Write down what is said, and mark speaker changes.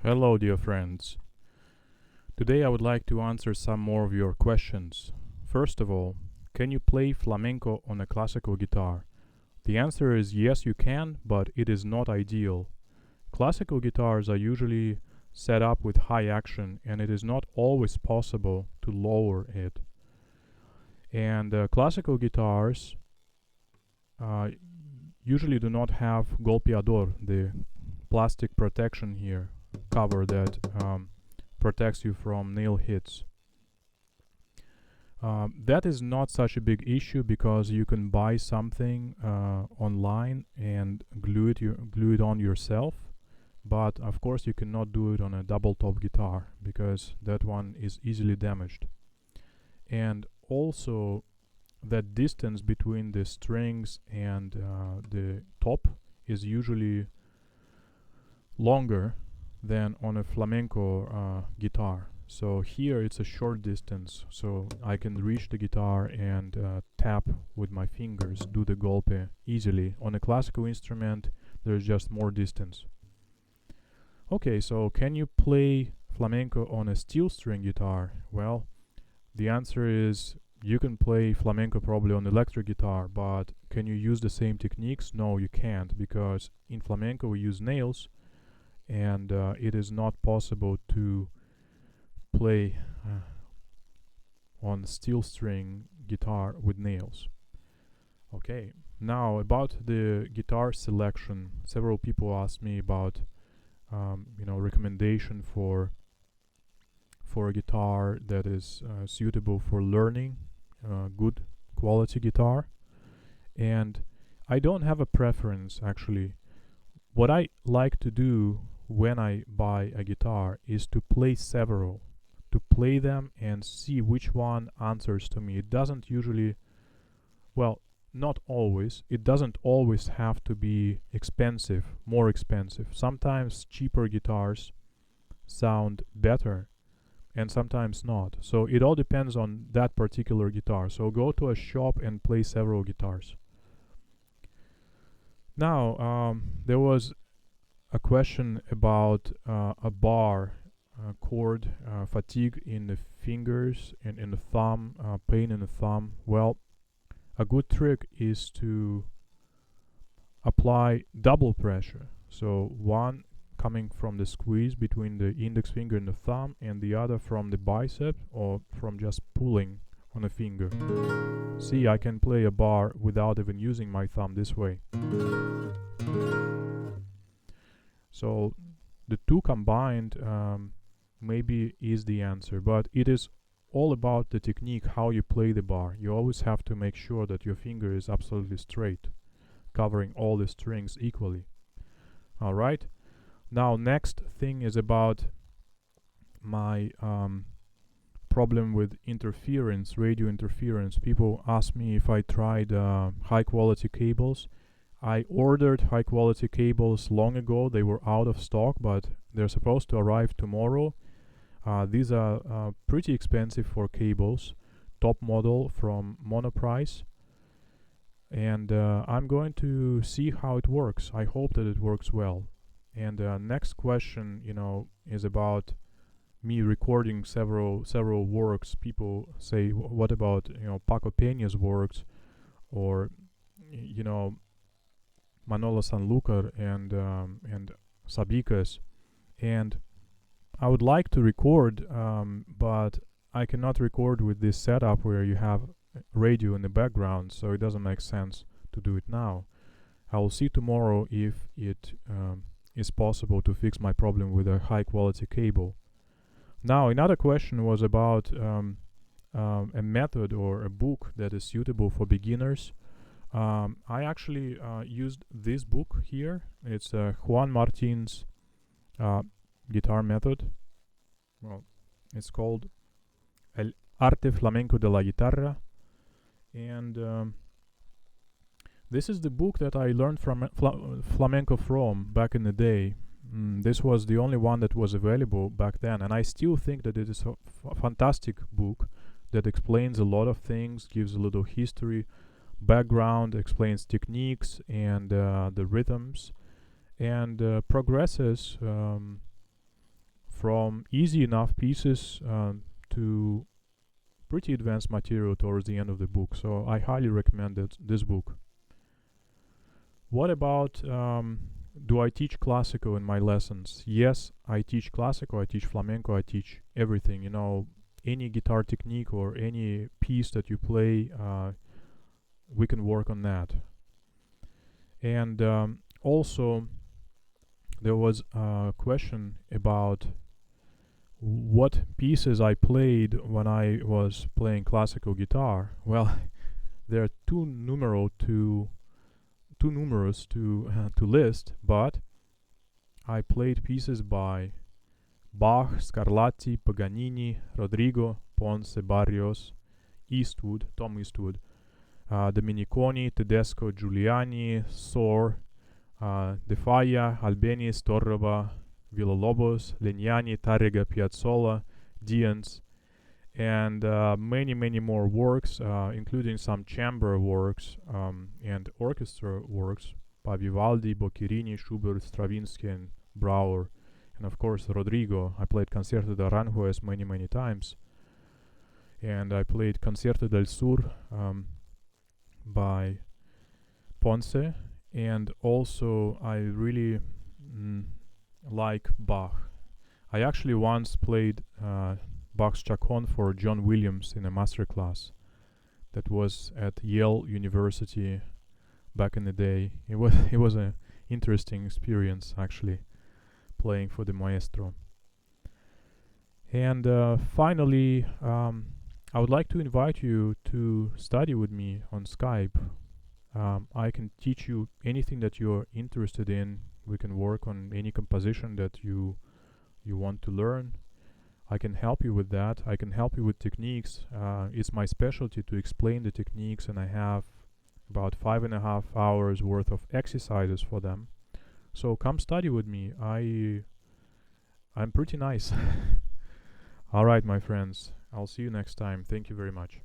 Speaker 1: Hello, dear friends. Today I would like to answer some more of your questions. First of all, can you play flamenco on a classical guitar? The answer is yes, you can, but it is not ideal. Classical guitars are usually set up with high action, and it is not always possible to lower it. And classical guitars usually do not have golpeador, the plastic protection here, cover that protects you from nail hits. That is not such a big issue because you can buy something online and glue it on yourself. But of course you cannot do it on a double top guitar because that one is easily damaged. And also that distance between the strings and the top is usually longer than on a flamenco guitar. So here it's a short distance, so I can reach the guitar and tap with my fingers, do the golpe easily. On a classical instrument there's just more distance. Okay, so can you play flamenco on a steel string guitar? Well, the answer is you can play flamenco probably on electric guitar, but can you use the same techniques? No, you can't, because in flamenco we use nails, and it is not possible to play on steel string guitar with nails. Okay, now about the guitar selection. Several people asked me about recommendation for a guitar that is suitable for learning, good quality guitar. And I don't have a preference actually. What I like to do when I buy a guitar is to play several, to play them and see which one answers to me. It doesn't usually, well, not always, it doesn't always have to be expensive, more expensive. Sometimes cheaper guitars sound better and sometimes not. So it all depends on that particular guitar. So go to a shop and play several guitars. Now, there was a question about a bar, chord, fatigue in the fingers and in the thumb, pain in the thumb. Well, a good trick is to apply double pressure. So one coming from the squeeze between the index finger and the thumb, and the other from the bicep or from just pulling on a finger. See, I can play a bar without even using my thumb this way. So the two combined maybe is the answer, but it is all about the technique, how you play the bar. You always have to make sure that your finger is absolutely straight, covering all the strings equally. Alright, now next thing is about my problem with interference, radio interference. People ask me if I tried high quality cables. I ordered high quality cables long ago. They were out of stock, but they're supposed to arrive tomorrow. These are pretty expensive for cables, top model from Monoprice, and I'm going to see how it works. I hope that it works well. And next question, is about me recording several works. People say, what about Paco Peña's works, or Manolo Sanlúcar and Sabika's, and I would like to record, but I cannot record with this setup where you have radio in the background, so it doesn't make sense to do it now. I will see tomorrow if it is possible to fix my problem with a high quality cable. Now, another question was about a method or a book that is suitable for beginners. I actually used this book here. It's Juan Martin's guitar method. Well, it's called El Arte Flamenco de la Guitarra, and this is the book that I learned from flamenco from back in the day. This was the only one that was available back then, and I still think that it is a fantastic book that explains a lot of things, gives a little history, background, explains techniques and the rhythms, and progresses from easy enough pieces to pretty advanced material towards the end of the book. So I highly recommend this book. What about do I teach classical in my lessons? Yes, I teach classical, I teach flamenco, I teach everything. You know, any guitar technique or any piece that you play, we can work on that. And also, there was a question about what pieces I played when I was playing classical guitar. Well, they're too numerous to list, but I played pieces by Bach, Scarlatti, Paganini, Rodrigo, Ponce, Barrios, Tom Eastwood, Domeniconi, Tedesco, Giuliani, Sohr, De Falla, Albeniz, Torroba, Villalobos, Legnani, Tarrega, Piazzolla, Dians, and many more works, including some chamber works and orchestra works by Vivaldi, Boccherini, Schubert, Stravinsky, and Brauer, and of course Rodrigo. I played Concerto de Aranjuez many times, and I played Concerto del Sur by Ponce, and also I really like Bach. I actually once played Bach's Chaconne for John Williams in a master class that was at Yale University back in the day. It was an interesting experience, actually, playing for the maestro. And finally, I would like to invite you to study with me on Skype. I can teach you anything that you're interested in. We can work on any composition that you want to learn. I can help you with that. I can help you with techniques. It's my specialty to explain the techniques, and I have about 5.5 hours worth of exercises for them. So come study with me. I'm pretty nice. All right, my friends. I'll see you next time. Thank you very much.